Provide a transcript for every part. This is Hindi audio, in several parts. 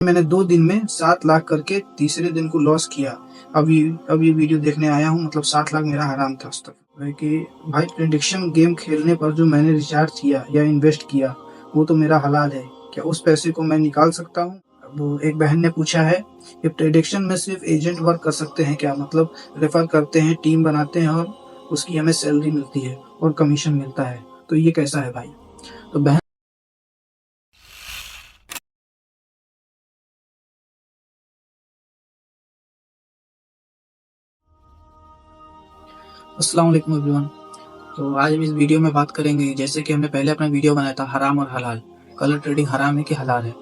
मैंने 2 दिन में 7 लाख करके तीसरे दिन को लॉस किया। अब ये वीडियो देखने आया हूँ, मतलब 7 लाख मेरा हराम था। कि भाई प्रेडिक्शन गेम खेलने पर जो मैंने रिचार्ज किया या इन्वेस्ट किया वो तो मेरा हलाल है, क्या उस पैसे को मैं निकाल सकता हूँ? अब एक बहन ने पूछा है कि प्रेडिक्शन में सिर्फ एजेंट वर्क कर सकते हैं क्या, मतलब रेफर करते हैं, टीम बनाते हैं और उसकी हमें सैलरी मिलती है और कमीशन मिलता है, तो ये कैसा है भाई? तो बहन अस्सलाम वालेकुम एवरीवन। तो आज हम इस वीडियो में बात करेंगे, जैसे कि हमने पहले अपना वीडियो बनाया था हराम और हलाल, कलर ट्रेडिंग हराम है कि हलाल है।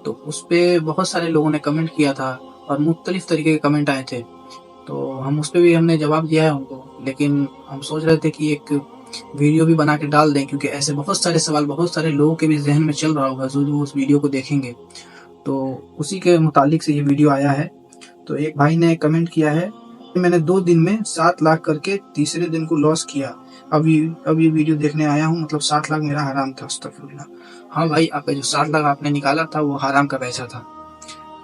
तो उस पे बहुत सारे लोगों ने कमेंट किया था और मुख्तलिफ तरीके के कमेंट आए थे, तो हम उस पे भी हमने जवाब दिया है उनको। लेकिन हम सोच रहे थे कि एक वीडियो भी बना के डाल दें, क्योंकि ऐसे बहुत सारे सवाल बहुत सारे लोगों के भी जहन में चल रहा होगा जो उस वीडियो को देखेंगे। तो उसी के मुतालिक से ये वीडियो आया है। तो एक भाई ने कमेंट किया है, मैंने 2 दिन में 7 लाख करके तीसरे दिन को लॉस किया। अब ये वीडियो देखने आया हूँ, मतलब 7 लाख मेरा हराम था। अस्तगफिरुल्लाह। हाँ भाई, आपका जो 7 लाख आपने निकाला था वो हराम का पैसा था।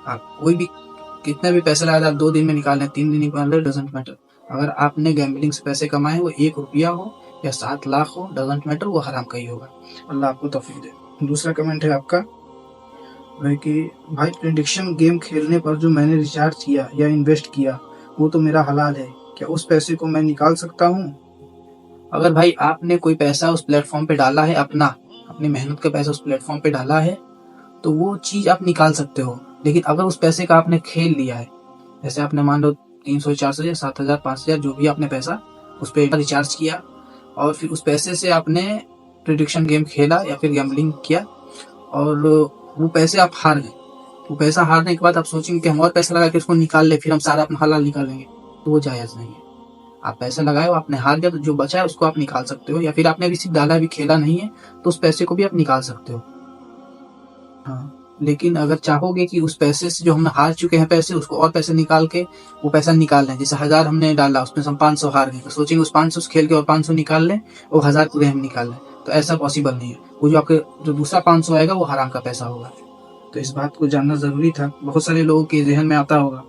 आप कोई भी कितना भी पैसा लगाया, आप 2 दिन में निकाल लें, 3 दिन निकाल लें, डजेंट मैटर। अगर आपने गैम्बलिंग से पैसे कमाए, वो 1 रुपया हो या 7 लाख हो, डजेंट मैटर, वो हराम का ही होगा। अल्लाह आपको तौफीक दे। दूसरा कमेंट है आपका कि भाई प्रेडिक्शन गेम खेलने पर जो मैंने रिचार्ज किया या इन्वेस्ट किया वो तो मेरा हलाल है, क्या उस पैसे को मैं निकाल सकता हूँ? अगर भाई आपने कोई पैसा उस प्लेटफॉर्म पे डाला है, अपनी मेहनत का पैसा उस प्लेटफॉर्म पे डाला है, तो वो चीज आप निकाल सकते हो। लेकिन अगर उस पैसे का आपने खेल लिया है, जैसे आपने मान लो 300, 400 या 7,000, 5,000 जो भी आपने पैसा उस पर रिचार्ज किया और फिर उस पैसे से आपने प्रेडिक्शन गेम खेला या फिर गैम्बलिंग किया और वो पैसे आप हार गए, वो पैसा हारने के बाद आप सोचेंगे कि हम और पैसा लगा के उसको निकाल ले, फिर हम सारा अपना हलाल निकालेंगे, तो वो जायज़ नहीं है। आप पैसा लगाए हो, आपने हार गया, तो जो बचा है उसको आप निकाल सकते हो, या फिर आपने अभी सिर्फ डाला, अभी खेला नहीं है, तो उस पैसे को भी आप निकाल सकते हो। हाँ, लेकिन अगर चाहोगे कि उस पैसे से जो हम हार चुके हैं पैसे, उसको और पैसे निकाल के वो पैसा निकाल लें, जैसे 1000 हमने डाला, उसमें से हम 500 हार गए, तो सोचेंगे उस 500 से खेल के और 500 निकाल लें, वो 1000 पूरे हम निकाल लें, तो ऐसा पॉसिबल नहीं है। वो जो आपके जो दूसरा 500 आएगा वो हराम का पैसा होगा। तो इस बात को जानना ज़रूरी था, बहुत सारे लोगों के ज़हन में आता होगा।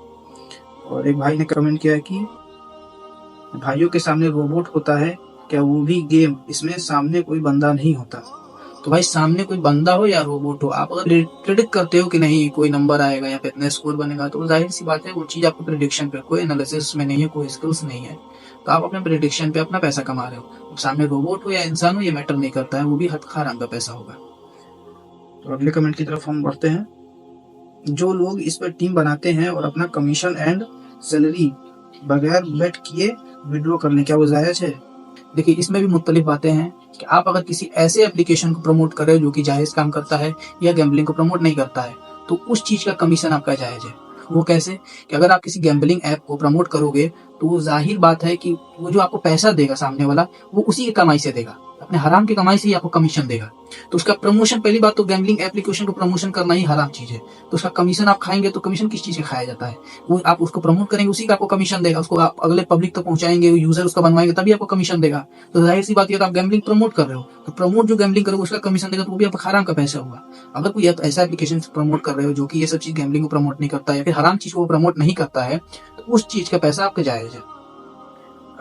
और एक भाई ने कमेंट किया है कि भाइयों के सामने रोबोट होता है, क्या वो भी गेम, इसमें सामने कोई बंदा नहीं होता? तो भाई सामने कोई बंदा हो या रोबोट हो, आप अगर प्रिडिक्ट करते हो कि नहीं कोई नंबर आएगा या फिर इतना स्कोर बनेगा, तो जाहिर सी बात है वो चीज़ आपको प्रिडिक्शन पे, कोई एनालिसिस में नहीं है, कोई स्किल्स नहीं है, तो आप अपने प्रिडिक्शन पे अपना पैसा कमा रहे हो। सामने रोबोट हो या इंसान हो ये मैटर नहीं करता है, वो भी हद हराम का पैसा होगा। तो अगले कमेंट की तरफ हम बढ़ते हैं। जो लोग इस पर टीम बनाते हैं और अपना कमीशन एंड सैलरी बगैर बेट किए विड्रॉ कर लें, क्या वो जायज़ है? देखिए, इसमें भी मुख्तलिफ बातें हैं कि आप अगर किसी ऐसे एप्लीकेशन को प्रमोट कर रहे हो जो कि जायज़ काम करता है या गैम्बलिंग को प्रमोट नहीं करता है, तो उस चीज़ का कमीशन आपका जायज़ है। वो कैसे? कि अगर आप किसी गैम्बलिंग ऐप को प्रमोट करोगे, तो वो ज़ाहिर बात है कि वो जो आपको पैसा देगा सामने वाला, वो उसी की कमाई से देगा, अपने हराम की कमाई से ही आपको कमीशन देगा। तो उसका प्रमोशन, पहली बात तो गैम्बलिंग एप्लीकेशन को प्रमोशन करना ही हराम चीज़ है, तो उसका कमीशन आप खाएंगे, तो कमीशन किस चीज़ का खाया जाता है? वो आप उसको प्रमोट करेंगे, उसी का आपको कमीशन देगा, उसको आप अगले पब्लिक तक पहुंचाएंगे, यूजर उसका बनवाएंगे, तभी आपको कमीशन देगा। तो जाहिर सी बात है, तो आप गैम्बलिंग प्रमोट कर रहे हो, तो प्रमोट जो गैम्बलिंग करोगे उसका कमीशन देगा, तो वो भी आपका हराम का पैसा होगा। अगर कोई आप ऐसा एप्लीकेशन प्रमोट कर रहे हो जो कि ये सब चीज गैम्बलिंग को प्रमोट नहीं करता है या फिर हराम चीज को प्रमोट नहीं करता है, तो उस चीज का पैसा आपका जायज है।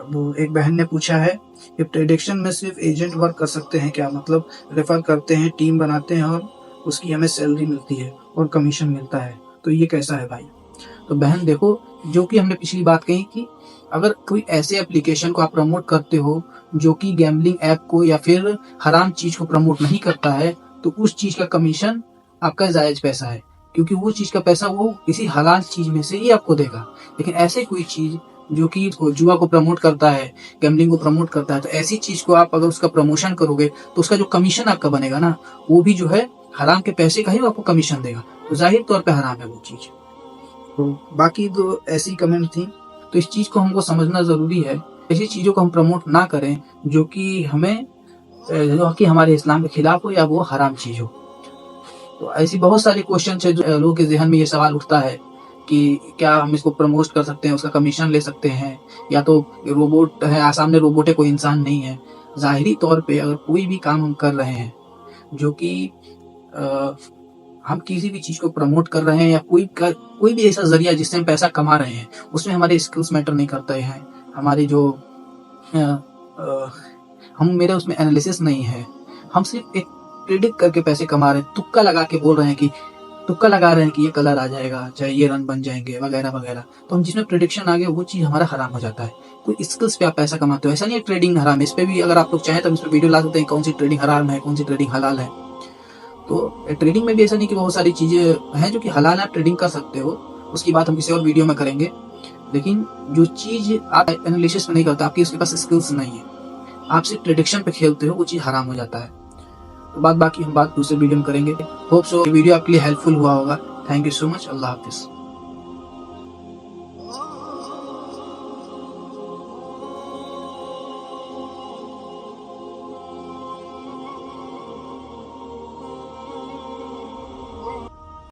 अब एक बहन ने पूछा है कि प्रेडिक्शन में सिर्फ एजेंट वर्क कर सकते हैं क्या, मतलब रेफर करते हैं, टीम बनाते हैं और उसकी हमें सैलरी मिलती है और कमीशन मिलता है, तो ये कैसा है भाई? तो बहन देखो, जो कि हमने पिछली बात कही कि अगर कोई ऐसे एप्लीकेशन को आप प्रमोट करते हो जो कि गैम्बलिंग ऐप को या फिर हराम चीज को प्रमोट नहीं करता है, तो उस चीज का कमीशन आपका जायज पैसा है, क्योंकि वो चीज का पैसा वो किसी हलाल चीज में से ही आपको देगा। लेकिन ऐसे कोई चीज जो कि जुआ को प्रमोट करता है, गैम्बलिंग को प्रमोट करता है, तो ऐसी चीज को आप अगर उसका प्रमोशन करोगे, तो उसका जो कमीशन आपका बनेगा ना, वो भी जो है हराम के पैसे का ही आपको कमीशन देगा, तो जाहिर तौर पे हराम है वो चीज। तो बाकी तो ऐसी कमेंट थी, तो इस चीज को हमको समझना जरूरी है। ऐसी चीजों को हम प्रमोट ना करें जो कि हमारे इस्लाम के खिलाफ हो या वो हराम चीज हो। तो ऐसी बहुत सारी क्वेश्चन है जो लोगों के जहन में ये सवाल उठता है कि क्या हम इसको प्रमोट कर सकते हैं, उसका कमीशन ले सकते हैं, या तो रोबोट है, सामने रोबोट है, कोई इंसान नहीं है। जाहिरी तौर पे अगर कोई भी काम हम कर रहे हैं जो कि हम किसी भी चीज को प्रमोट कर रहे हैं या कोई भी ऐसा जरिया जिससे हम पैसा कमा रहे हैं, उसमें हमारे स्किल्स मैटर नहीं करते हैं, हमारी जो अ, अ, हम मेरे उसमें एनालिसिस नहीं है। हम सिर्फ एक प्रिडिक्ट करके पैसे कमा रहे हैं, तुक्का लगा के बोल रहे हैं कि तुक्का लगा रहे हैं कि ये कलर आ जाएगा, चाहे ये रन बन जाएंगे वगैरह वगैरह। तो हम जिसमें प्रिडिक्शन आ गया वो चीज हमारा हराम हो जाता है। कोई स्किल्स पे आप पैसा कमाते हो, ऐसा नहीं है ट्रेडिंग हराम है। इस पे भी अगर आप लोग चाहें तो इस पे वीडियो ला सकते हैं, कौन सी ट्रेडिंग हराम है, कौन सी ट्रेडिंग हलाल है। तो ट्रेडिंग में भी ऐसा नहीं कि बहुत सारी चीजें हैं जो कि हलाल है, आप ट्रेडिंग कर सकते हो, उसकी बात हम किसी और वीडियो में करेंगे। लेकिन जो चीज आप एनालिसिस में नहीं करते, आपकी उसके पास स्किल्स नहीं है, आप सिर्फ प्रेडिक्शन पे खेलते हो, वो चीज हराम हो जाता है। तो बाकी हम बात दूसरे वीडियो में करेंगे। होप सो वीडियो आपके लिए हेल्पफुल हुआ होगा। Thank you so much. Allah Hafiz.